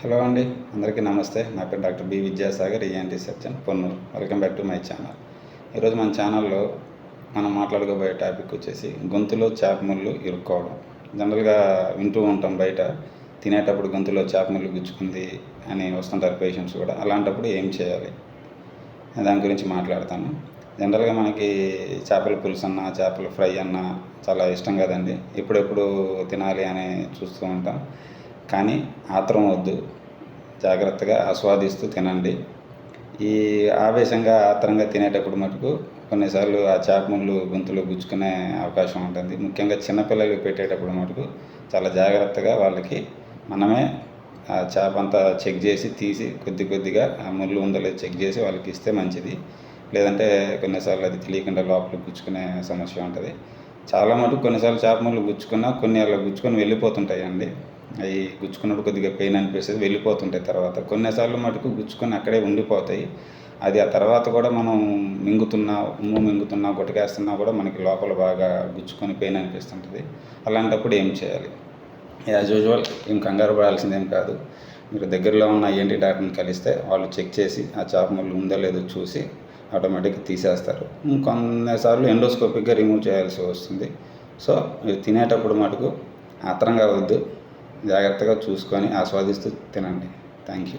Hello అండి, అందరికీ నమస్తే. నా పేరు doctor B Vidyasagar, ENT surgeon, Ponnuru. Welcome back to my channel. ఈరోజు మన ఛానల్లో మనం మాట్లాడుకోబోయే టాపిక్ వచ్చేసి గొంతులో చేప ముళ్ళు ఇరుక్కోవడం. జనరల్గా వింటూ ఉంటాం, బయట తినేటప్పుడు గొంతులో చేప ముళ్ళు గుచ్చుకుంది అని వస్తుంటారు పేషెంట్స్ కూడా. అలాంటప్పుడు ఏం చేయాలి దాని గురించి మాట్లాడతాను. జనరల్గా మనకి చేపల పులుసు అన్నా చేపల ఫ్రై అన్నా చాలా ఇష్టం కదండి. ఎప్పుడెప్పుడు తినాలి అని చూస్తూ ఉంటాం. కానీ ఆత్రం వద్దు, జాగ్రత్తగా ఆస్వాదిస్తూ తినండి. ఈ ఆవేశంగా ఆత్రంగా తినేటప్పుడు మటుకు కొన్నిసార్లు ఆ చేప ముళ్ళు గొంతులో గుచ్చుకునే అవకాశం ఉంటుంది. ముఖ్యంగా చిన్నపిల్లలకి పెట్టేటప్పుడు మటుకు చాలా జాగ్రత్తగా వాళ్ళకి మనమే ఆ చేప అంతా చెక్ చేసి తీసి కొద్దిగా ఆ ముళ్ళు ఉందో లేదో చెక్ చేసి వాళ్ళకి ఇస్తే మంచిది. లేదంటే కొన్నిసార్లు అది తెలియకుండా లోపలికి గుచ్చుకునే సమస్య ఉంటుంది. చాలా మటుకు కొన్నిసార్లు చేప ముళ్ళు గుచ్చుకున్నా కొన్ని అలా గుచ్చుకొని వెళ్ళిపోతుంటాయండి. అవి గుచ్చుకున్నప్పుడు కొద్దిగా పెయిన్ అనిపిస్తుంది, వెళ్ళిపోతుంటాయి. తర్వాత కొన్నిసార్లు మటుకు గుచ్చుకొని అక్కడే ఉండిపోతాయి. అది ఆ తర్వాత కూడా మనం మింగుతున్నా గుటకేస్తున్నా కూడా మనకి లోపల బాగా గుచ్చుకొని పెయిన్ అనిపిస్తుంటుంది. అలాంటప్పుడు ఏం చేయాలి? యాజ్ యూజువల్ ఏం కంగారు పడాల్సిందేం కాదు. మీరు దగ్గరలో ఉన్న ఈఎన్టీ డాక్టర్ని కలిస్తే వాళ్ళు చెక్ చేసి ఆ చేప ముళ్ళు ఉందో లేదో చూసి ఆటోమేటిక్గా తీసేస్తారు. కొన్నిసార్లు ఎండోస్కోపిక్గా రిమూవ్ చేయాల్సి వస్తుంది. సో మీరు తినేటప్పుడు మటుకు ఆత్రంగా వద్దు, జాగ్రత్తగా చూసుకొని ఆస్వాదిస్తూ తినండి. Thank you.